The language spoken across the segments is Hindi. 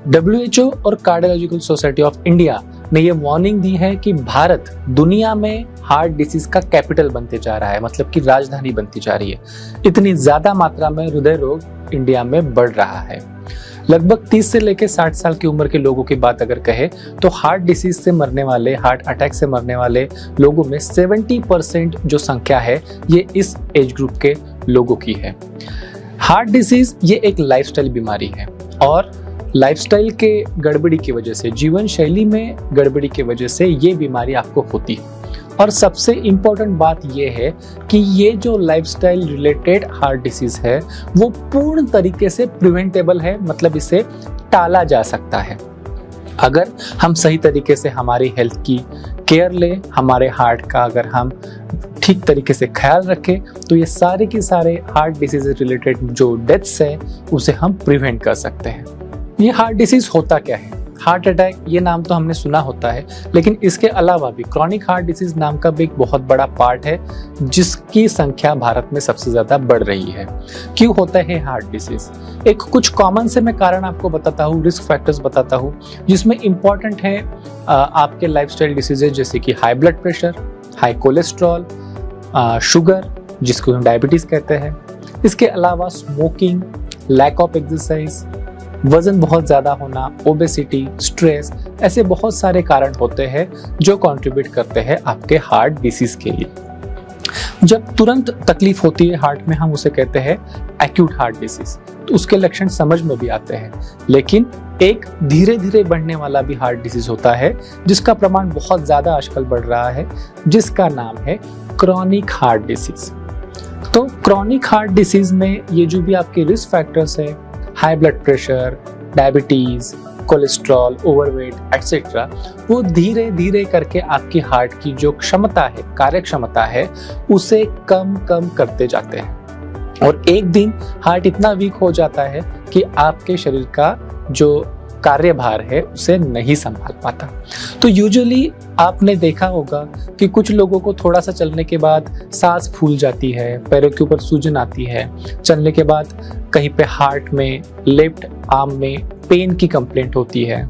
WHO और कार्डियोलॉजिकल सोसाइटी ऑफ इंडिया ने ये वार्निंग दी है कि भारत दुनिया में हार्ट डिसीज का कैपिटल बनते जा रहा है, मतलब कि राजधानी बनती जा रही है। इतनी ज्यादा मात्रा में हृदय रोग इंडिया में बढ़ रहा है। लगभग 30 से लेकर 60 साल की उम्र के लोगों की बात अगर कहे तो हार्ट डिसीज से मरने वाले, हार्ट अटैक से मरने वाले लोगों में 70% जो संख्या है ये इस एज ग्रुप के लोगों की है। हार्ट डिसीज ये एक लाइफस्टाइल बीमारी है और लाइफस्टाइल के गड़बड़ी की वजह से, जीवन शैली में गड़बड़ी की वजह से ये बीमारी आपको होती है। और सबसे इम्पोर्टेंट बात ये है कि ये जो लाइफस्टाइल रिलेटेड हार्ट डिसीज है वो पूर्ण तरीके से प्रिवेंटेबल है, मतलब इसे टाला जा सकता है अगर हम सही तरीके से हमारी हेल्थ की केयर लें, हमारे हार्ट का अगर हम ठीक तरीके से ख्याल रखें तो ये सारे के सारे हार्ट डिसीज रिलेटेड जो डेथ्स है उसे हम प्रिवेंट कर सकते हैं। ये हार्ट डिसीज होता क्या है? हार्ट अटैक ये नाम तो हमने सुना होता है, लेकिन इसके अलावा भी क्रॉनिक हार्ट डिसीज नाम का भी एक बहुत बड़ा पार्ट है जिसकी संख्या भारत में सबसे ज्यादा बढ़ रही है। क्यों होता है हार्ट डिसीज? एक कुछ कॉमन से मैं कारण आपको बताता हूँ, रिस्क फैक्टर्स बताता हूँ, जिसमें इंपॉर्टेंट है आपके लाइफस्टाइल डिसीजेज जैसे कि high blood pressure, high cholesterol, sugar जिसको हम डायबिटीज कहते हैं। इसके अलावा स्मोकिंग, लैक ऑफ एक्सरसाइज, वजन बहुत ज्यादा होना, ओबेसिटी, स्ट्रेस, ऐसे बहुत सारे कारण होते हैं जो कंट्रीब्यूट करते हैं आपके हार्ट डिसीज के लिए। जब तुरंत तकलीफ होती है हार्ट में हम उसे कहते हैं एक्यूट हार्ट डिसीज, तो उसके लक्षण समझ में भी आते हैं। लेकिन एक धीरे धीरे बढ़ने वाला भी हार्ट डिसीज होता है जिसका प्रमाण बहुत ज्यादा आजकल बढ़ रहा है, जिसका नाम है क्रॉनिक हार्ट डिसीज। तो क्रॉनिक हार्ट डिसीज में ये जो भी आपके रिस्क फैक्टर्स है, high blood pressure, diabetes, cholesterol, overweight etcetera, वो धीरे धीरे करके आपकी हार्ट की जो क्षमता है, कार्य क्षमता है, उसे कम कम करते जाते हैं और एक दिन हार्ट इतना वीक हो जाता है कि आपके शरीर का जो कार्यभार है उसे नहीं संभाल पाता। तो यूजुअली आपने देखा होगा कि कुछ लोगों को थोड़ा सा चलने के बाद सांस फूल जाती है, पैरों के ऊपर सूजन आती है, चलने के बाद कहीं पे हार्ट में, लेफ्ट आर्म में पेन की कंप्लेंट होती है।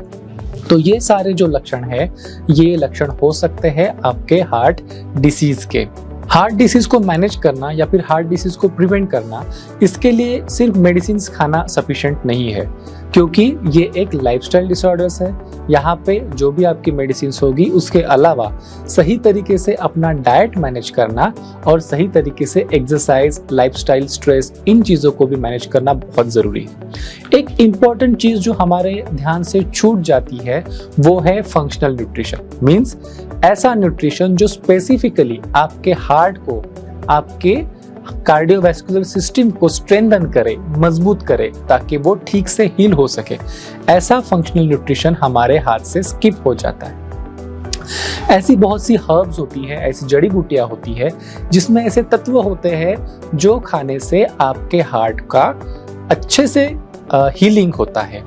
तो ये सारे जो लक्षण है ये लक्षण हो सकते हैं आपके हार्ट डिसीज के। हार्ट डिसीज को मैनेज करना या फिर हार्ट डिसीज को प्रिवेंट करना, इसके लिए सिर्फ मेडिसिन खाना सफिशिएंट नहीं है, क्योंकि ये एक लाइफस्टाइल डिसऑर्डर्स है। यहाँ पे जो भी आपकी मेडिसिन होगी उसके अलावा सही तरीके से अपना डाइट मैनेज करना और सही तरीके से एक्सरसाइज, लाइफस्टाइल, स्ट्रेस, इन चीज़ों को भी मैनेज करना बहुत ज़रूरी है। एक इम्पॉर्टेंट चीज़ जो हमारे ध्यान से छूट जाती है वो है फंक्शनल न्यूट्रिशन। मीन्स ऐसा न्यूट्रिशन जो स्पेसिफिकली आपके हार्ट को, आपके कार्डियोवैस्कुलर सिस्टम को स्ट्रेंथन करे, मजबूत करे, ताकि वो ठीक से हील हो सके। ऐसा फंक्शनल न्यूट्रिशन हमारे हाथ से स्किप हो जाता है। ऐसी बहुत सी हर्ब्स होती है, ऐसी जड़ी बूटियां होती है जिसमें ऐसे तत्व होते हैं जो खाने से आपके हार्ट का अच्छे से हीलिंग होता है,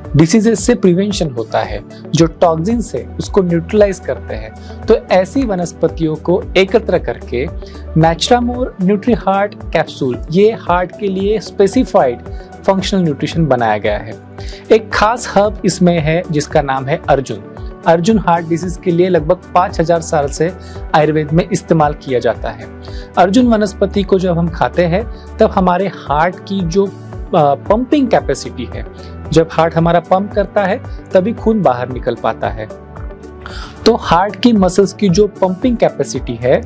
डिसीजेस से प्रिवेंशन होता है, जो टॉक्सिन्स है उसको न्यूट्रलाइज करते हैं। तो ऐसी वनस्पतियों को एकत्र करके नेचुरामोर न्यूट्री हार्ट कैप्सूल, ये हार्ट के लिए स्पेसिफाइड फंक्शनल न्यूट्रिशन बनाया गया है। एक खास हर्ब इसमें है जिसका नाम है अर्जुन। अर्जुन हार्ट डिसीज के लिए लगभग 5000 साल से आयुर्वेद में इस्तेमाल किया जाता है। अर्जुन वनस्पति को जब हम खाते हैं तब हमारे हार्ट की जो पंपिंग कैपेसिटी है, जब हार्ट हमारा पंप करता है तभी खून बाहर निकल पाता है। तो हार्ट की मसल्स की जो पंपिंग कैपेसिटी है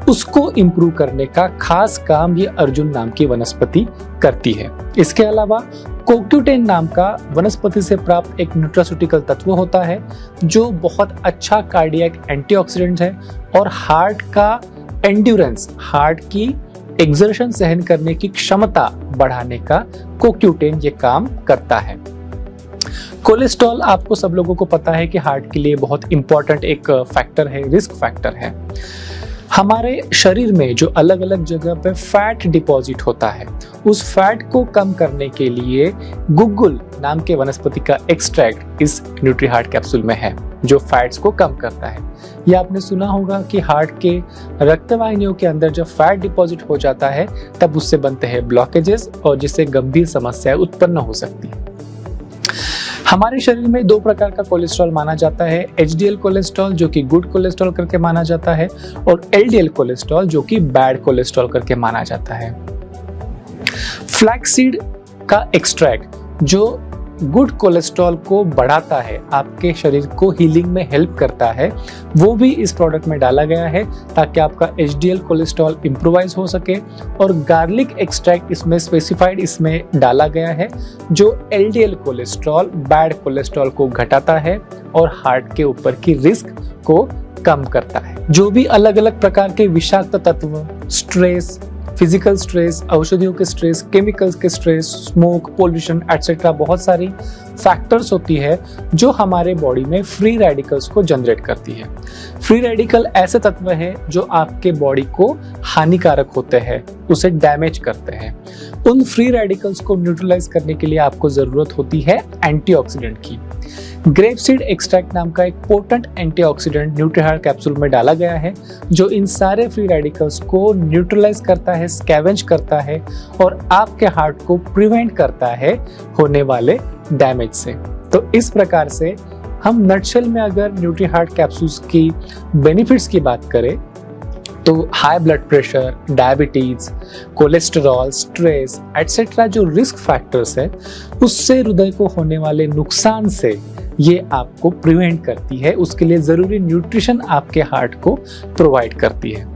उसको इंप्रूव करने का खास काम ये अर्जुन नाम की वनस्पति करती है। इसके अलावा कोक्यूटेन नाम का वनस्पति से प्राप्त एक न्यूट्रास्यूटिकल तत्व होता है जो बहुत अच्छा कार्डियक एंटीऑक्सीडेंट है और हार्ट का एंड्योरेंस, हार्ट की एक्सर्शन सहन करने की क्षमता बढ़ाने का कोक्यूटेन ये काम करता है। कोलेस्ट्रॉल आपको सब लोगों को पता है कि हार्ट के लिए बहुत इंपॉर्टेंट एक फैक्टर है, रिस्क फैक्टर है। हमारे शरीर में जो अलग अलग जगह पे फैट डिपॉजिट होता है, उस फैट को कम करने के लिए गुग्गुल नाम के वनस्पति का एक्सट्रैक्ट इस न्यूट्री हार्ट कैप्सूल में है जो फैट्स को कम करता है। ये आपने सुना होगा कि हार्ट के रक्तवाहिनियों के अंदर जब फैट डिपॉजिट हो जाता है तब उससे बनते हैं ब्लॉकेजेस और जिससे गंभीर समस्याएं उत्पन्न हो सकती है। हमारे शरीर में दो प्रकार का कोलेस्ट्रॉल माना जाता है, एचडीएल कोलेस्ट्रॉल जो कि गुड कोलेस्ट्रॉल करके माना जाता है और एलडीएल कोलेस्ट्रॉल जो कि बैड कोलेस्ट्रॉल करके माना जाता है। फ्लैक्सीड का एक्सट्रैक्ट जो गुड कोलेस्ट्रॉल को बढ़ाता है, आपके शरीर को हीलिंग में हेल्प करता है, वो भी इस प्रोडक्ट में डाला गया है ताकि आपका एचडीएल कोलेस्ट्रॉल इम्प्रोवाइज हो सके। और गार्लिक एक्सट्रैक्ट इसमें स्पेसिफाइड इसमें डाला गया है जो एलडीएल कोलेस्ट्रॉल, बैड कोलेस्ट्रॉल को घटाता है और हार्ट के ऊपर की रिस्क को कम करता है। जो भी अलग अलग प्रकार के विषाक्त तत्व, स्ट्रेस, फिजिकल स्ट्रेस, औषधियों के स्ट्रेस, केमिकल्स के स्ट्रेस, स्मोक, पोल्यूशन एटसेट्रा, बहुत सारी फैक्टर्स होती है जो हमारे बॉडी में फ्री रेडिकल्स को जनरेट करती है। फ्री रेडिकल ऐसे तत्व है जो आपके बॉडी को हानिकारक होते हैं, उसे डैमेज करते हैं। उन फ्री रेडिकल्स को न्यूट्रलाइज करने के लिए आपको जरूरत होती है एंटीऑक्सीडेंट की। ग्रेपसीड एक्सट्रैक्ट नाम का एक पोटेंट एंटीऑक्सीडेंट न्यूट्रीहार्ट कैप्सूल में डाला गया है जो इन सारे फ्री रेडिकल्स को न्यूट्रलाइज करता है, स्कैवेंज करता है और आपके हार्ट को प्रिवेंट करता है होने वाले डैमेज से। तो इस प्रकार से हम नटशेल में अगर न्यूट्रीहार्ट कैप्सूल्स की बेनिफिट्स की बात करें तो high blood pressure, diabetes, cholesterol, stress etcetera जो रिस्क फैक्टर्स है उससे हृदय को होने वाले नुकसान से ये आपको प्रिवेंट करती है, उसके लिए जरूरी न्यूट्रिशन आपके हार्ट को प्रोवाइड करती है।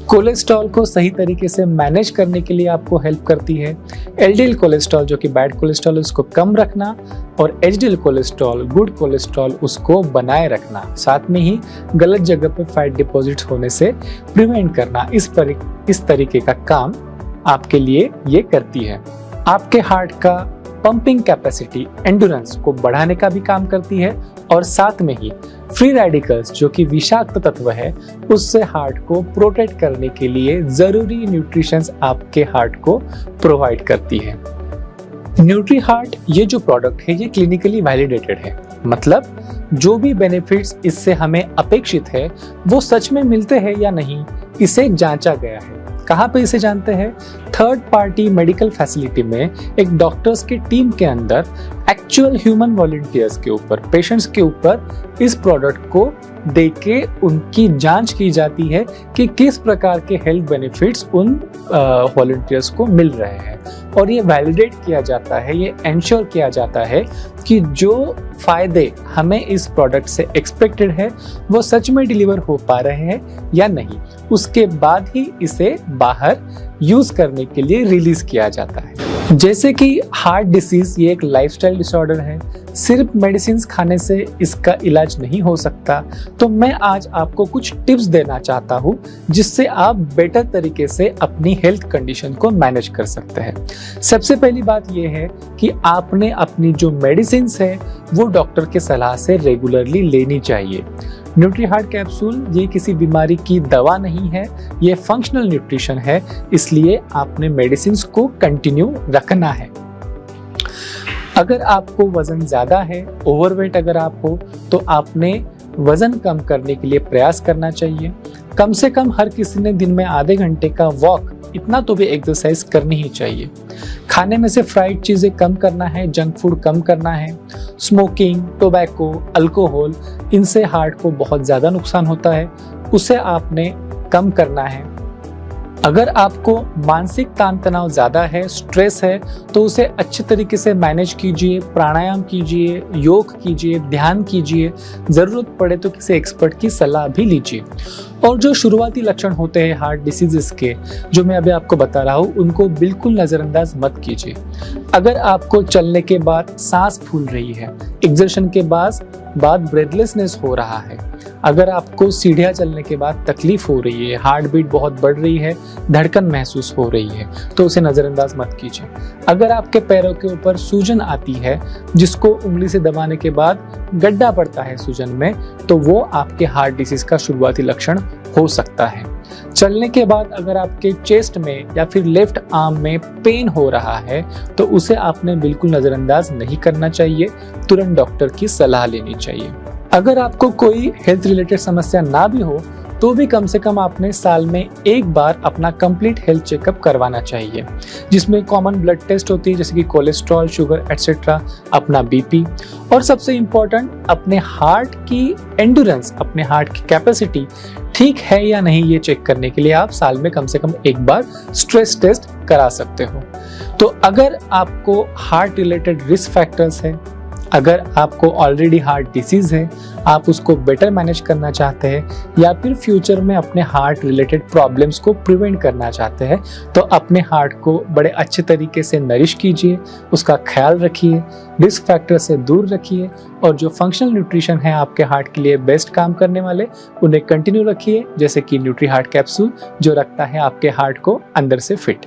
कोलेस्ट्रॉल को सही तरीके से मैनेज करने के लिए आपको हेल्प करती है। एलडीएल कोलेस्ट्रॉल जो कि बैड कोलेस्ट्रॉल उसको कम रखना और एचडीएल कोलेस्ट्रॉल, गुड कोलेस्ट्रॉल उसको बनाए रखना, साथ में ही गलत जगह पे फैट डिपॉजिट होने से प्रिवेंट करना, इस तरीके का काम आपके लिए ये करती है। आपके हार्ट का पंपिंग कैपेसिटी, एंडुरेंस को बढ़ाने का भी काम करती है और साथ में ही फ्री रेडिकल्स जो कि विषाक्त तत्व है उससे हार्ट को प्रोटेक्ट करने के लिए जरूरी न्यूट्रिशंस आपके हार्ट को प्रोवाइड करती है। न्यूट्रीहार्ट ये जो प्रोडक्ट है ये क्लिनिकली वैलिडेटेड है, मतलब जो भी बेनिफिट्स इससे हमें अपेक्षित है वो सच में मिलते हैं या नहीं, इसे जांचा गया है। कहाँ पे इसे जानते हैं? थर्ड पार्टी मेडिकल फैसिलिटी में एक डॉक्टर्स की टीम के अंदर एक्चुअल ह्यूमन वॉलंटियर्स के ऊपर, पेशेंट्स के ऊपर इस प्रोडक्ट को देके उनकी जांच की जाती है कि किस प्रकार के हेल्थ बेनिफिट्स उन वॉलंटियर्स को मिल रहे हैं और ये वैलिडेट किया जाता है, ये एंश्योर किया जाता है कि जो फायदे हमें इस प्रोडक्ट से एक्सपेक्टेड है वो सच में डिलीवर हो पा रहे हैं या नहीं, उसके बाद ही इसे बाहर यूज करने के लिए रिलीज किया जाता है। जैसे कि हार्ट डिसीज ये एक लाइफस्टाइल डिसऑर्डर है, सिर्फ मेडिसिन खाने से इसका इलाज नहीं हो सकता, तो मैं आज आपको कुछ टिप्स देना चाहता हूँ जिससे आप बेटर तरीके से अपनी हेल्थ कंडीशन को मैनेज कर सकते हैं। सबसे पहली बात ये है कि आपने अपनी जो मेडिसिन है वो डॉक्टर के सलाह से रेगुलरली लेनी चाहिए। न्यूट्रीहार्ट कैप्सूल ये किसी बीमारी की दवा नहीं है, ये फंक्शनल न्यूट्रिशन है, इसलिए आपने मेडिसिन को कंटिन्यू रखना है। अगर आपको वजन ज्यादा है, ओवरवेट अगर आप हो, तो आपने वजन कम करने के लिए प्रयास करना चाहिए। कम से कम हर किसी ने दिन में आधे घंटे का वॉक, इतना तो भी एक्सरसाइज करनी ही चाहिए। खाने में से फ्राइड चीजें कम करना है, जंक फूड कम करना है। स्मोकिंग, टोबैको, अल्कोहल, इनसे हार्ट को बहुत ज्यादा नुकसान होता है, उसे आपने कम करना है। अगर आपको मानसिक तान तनाव ज्यादा है, स्ट्रेस है, तो उसे अच्छे तरीके से मैनेज कीजिए, प्राणायाम कीजिए, योग कीजिए, ध्यान कीजिए, जरूरत पड़े तो किसी एक्सपर्ट की सलाह भी लीजिए। और जो शुरुआती लक्षण होते हैं हार्ट डिसीजेस के, जो मैं अभी आपको बता रहा हूँ, उनको बिल्कुल नजरअंदाज मत कीजिए। अगर आपको चलने के बाद सांस फूल रही है, एक्सर्शन के बाद ब्रेथलेसनेस हो रहा है, अगर आपको सीढ़ियाँ चलने के बाद तकलीफ हो रही है, हार्ट बीट बहुत बढ़ रही है, धड़कन महसूस हो रही है, तो उसे नजरअंदाज मत कीजिए। अगर आपके पैरों के ऊपर सूजन आती है, जिसको उंगली से दबाने के बाद गड्ढा पड़ता है सूजन में, तो वो आपके हार्ट डिसीज का शुरुआती लक्षण हो सकता है। चलने के बाद अगर आपके चेस्ट में या फिर लेफ्ट आर्म में पेन हो रहा है, तो उसे आपने बिल्कुल नजरअंदाज नहीं करना चाहिए, तुरंत डॉक्टर की सलाह लेनी चाहिए। अगर आपको कोई हेल्थ रिलेटेड समस्या ना भी हो, तो भी कम से कम आपने साल में एक बार अपना कंप्लीट हेल्थ चेकअप करवाना चाहिए, जिसमें कॉमन ब्लड टेस्ट होती है जैसे कि कोलेस्ट्रॉल, शुगर एटसेट्रा, अपना बीपी, और सबसे इम्पोर्टेंट अपने हार्ट की एंडुरेंस, अपने हार्ट की कैपेसिटी ठीक है या नहीं, ये चेक करने के लिए आप साल में कम से कम एक बार स्ट्रेस टेस्ट करा सकते हो। तो अगर आपको हार्ट रिलेटेड रिस्क फैक्टर्स है, अगर आपको ऑलरेडी हार्ट डिसीज है, आप उसको बेटर मैनेज करना चाहते हैं या फिर फ्यूचर में अपने हार्ट रिलेटेड प्रॉब्लम्स को प्रिवेंट करना चाहते हैं, तो अपने हार्ट को बड़े अच्छे तरीके से नरिश कीजिए, उसका ख्याल रखिए, रिस्क फैक्टर से दूर रखिए, और जो फंक्शनल न्यूट्रिशन है आपके हार्ट के लिए बेस्ट काम करने वाले, उन्हें कंटिन्यू रखिए, जैसे कि न्यूट्री हार्ट कैप्सूल जो रखता है आपके हार्ट को अंदर से फिट।